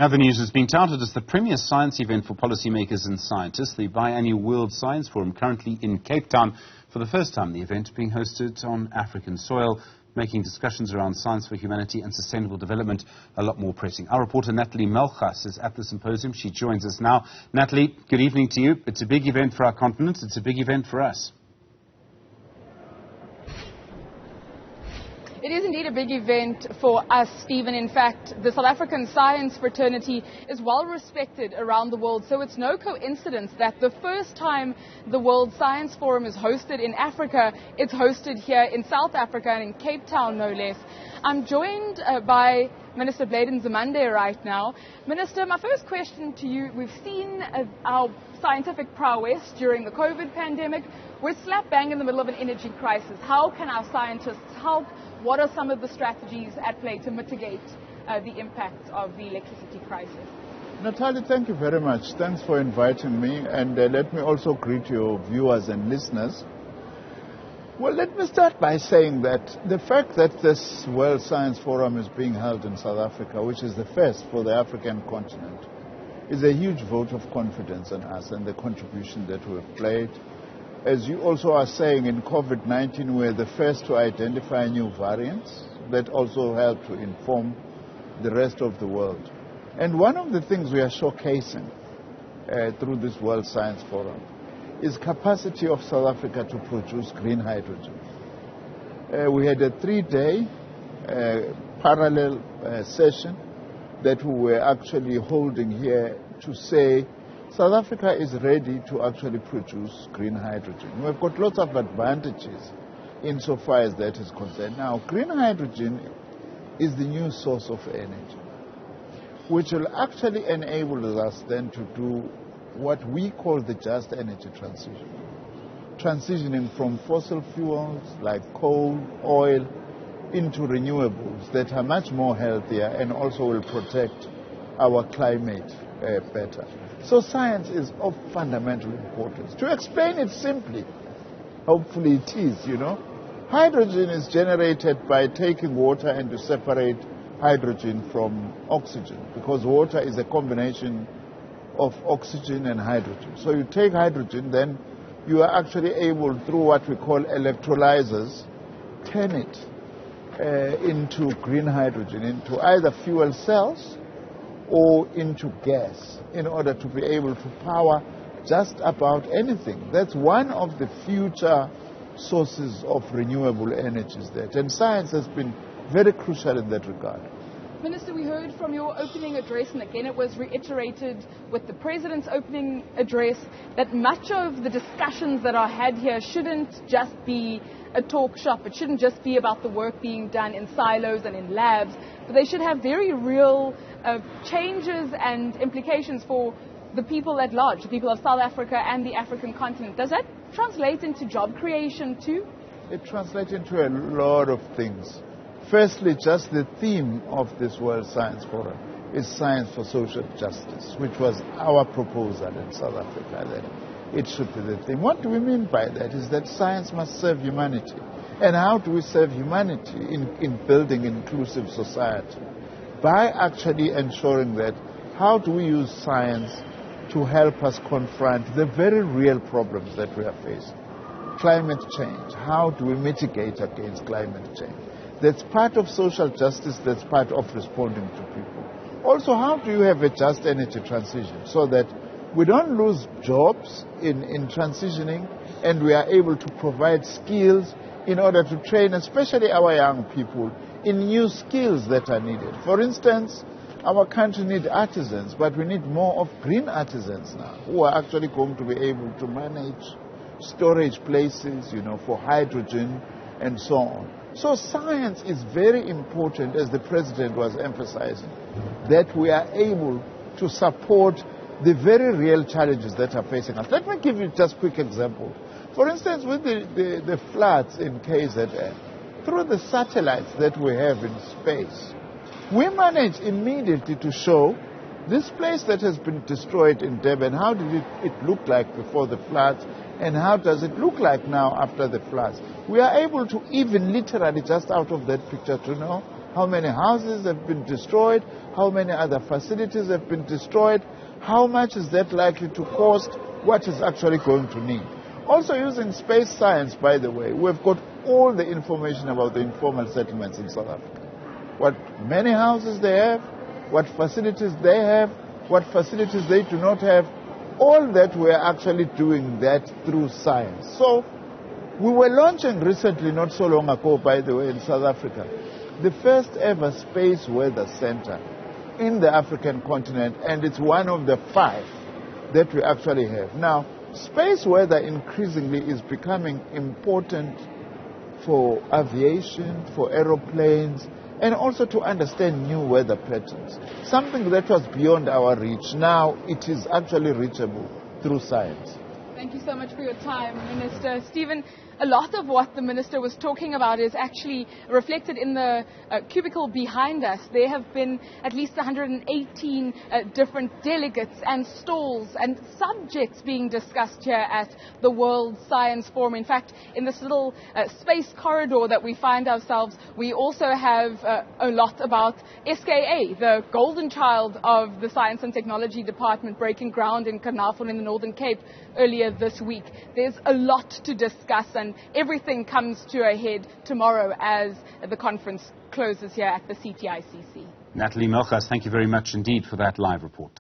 Now the news has been touted as the premier science event for policymakers and scientists, the biannual World Science Forum, currently in Cape Town. For the first time, the event being hosted on African soil, making discussions around science for humanity and sustainable development a lot more pressing. Our reporter Natalie Malgas is at the symposium. She joins us now. Natalie, good evening to you. It's a big event for our continent. It's a big event for us. It is indeed a big event for us, Stephen. In fact, the South African science fraternity is well respected around the world, so it's no coincidence that the first time the World Science Forum is hosted in Africa, it's hosted here in South Africa and in Cape Town, no less. I'm joined by Minister Bladen Zamande right now. Minister, my first question to you, we've seen our scientific prowess during the COVID pandemic. We're slap bang in the middle of an energy crisis. How can our scientists help? What are some of the strategies at play to mitigate the impact of the electricity crisis? Natalie, thank you very much. Thanks for inviting me. And let me also greet your viewers and listeners. Well, let me start by saying that the fact that this World Science Forum is being held in South Africa, which is the first for the African continent, is a huge vote of confidence in us and the contribution that we've played. As you also are saying, in COVID-19, we're the first to identify new variants that also help to inform the rest of the world. And one of the things we are showcasing through this World Science Forum is capacity of South Africa to produce green hydrogen. We had a 3-day parallel session that we were actually holding here to say South Africa is ready to actually produce green hydrogen. We've got lots of advantages insofar as that is concerned. Now, green hydrogen is the new source of energy, which will actually enable us then to do what we call the just energy transition. Transitioning from fossil fuels like coal, oil, into renewables that are much more healthier and also will protect our climate better. So science is of fundamental importance. To explain it simply, hopefully it is, hydrogen is generated by taking water and to separate hydrogen from oxygen, because water is a combination of oxygen and hydrogen. So you take hydrogen, then you are actually able, through what we call electrolyzers, turn it into green hydrogen, into either fuel cells or into gas, in order to be able to power just about anything. That's one of the future sources of renewable energies there. And science has been very crucial in that regard. Minister, we heard from your opening address, and again it was reiterated with the President's opening address, that much of the discussions that are had here shouldn't just be a talk shop. It shouldn't just be about the work being done in silos and in labs, but they should have very real changes and implications for the people at large, the people of South Africa and the African continent. Does that translate into job creation too? It translates into a lot of things. Firstly, just the theme of this World Science Forum is science for social justice, which was our proposal in South Africa, that it should be the theme. What do we mean by that? Is that science must serve humanity. And how do we serve humanity in building inclusive society? By actually ensuring that how do we use science to help us confront the very real problems that we are facing. Climate change, how do we mitigate against climate change? That's part of social justice, that's part of responding to people. Also, how do you have a just energy transition so that we don't lose jobs in transitioning, and we are able to provide skills in order to train, especially our young people, in new skills that are needed. For instance, our country needs artisans, but we need more of green artisans now, who are actually going to be able to manage storage places, for hydrogen and so on. So science is very important, as the President was emphasizing, that we are able to support the very real challenges that are facing us. Let me give you just a quick example. For instance, with the floods in KZN, through the satellites that we have in space, we managed immediately to show this place that has been destroyed in Durban, how did it look like before the floods, and how does it look like now after the floods. We are able to even literally, just out of that picture, to know how many houses have been destroyed, how many other facilities have been destroyed, how much is that likely to cost, what is actually going to need. Also using space science, by the way, we've got all the information about the informal settlements in South Africa. What many houses they have, what facilities they have, what facilities they do not have, all that we're actually doing that through science. So we were launching recently, not so long ago, by the way, in South Africa, the first ever space weather center in the African continent, and it's one of the 5 that we actually have. Now, space weather increasingly is becoming important for aviation, for aeroplanes, and also to understand new weather patterns. Something that was beyond our reach. Now it is actually reachable through science. Thank you so much for your time, Minister. Stephen, a lot of what the Minister was talking about is actually reflected in the cubicle behind us. There have been at least 118 different delegates and stalls and subjects being discussed here at the World Science Forum. In fact, in this little space corridor that we find ourselves, we also have a lot about SKA, the golden child of the Science and Technology Department, breaking ground in Carnarvon in the Northern Cape earlier this week. There's a lot to discuss, and everything comes to a head tomorrow as the conference closes here at the CTICC. Natalie Malgas, thank you very much indeed for that live report.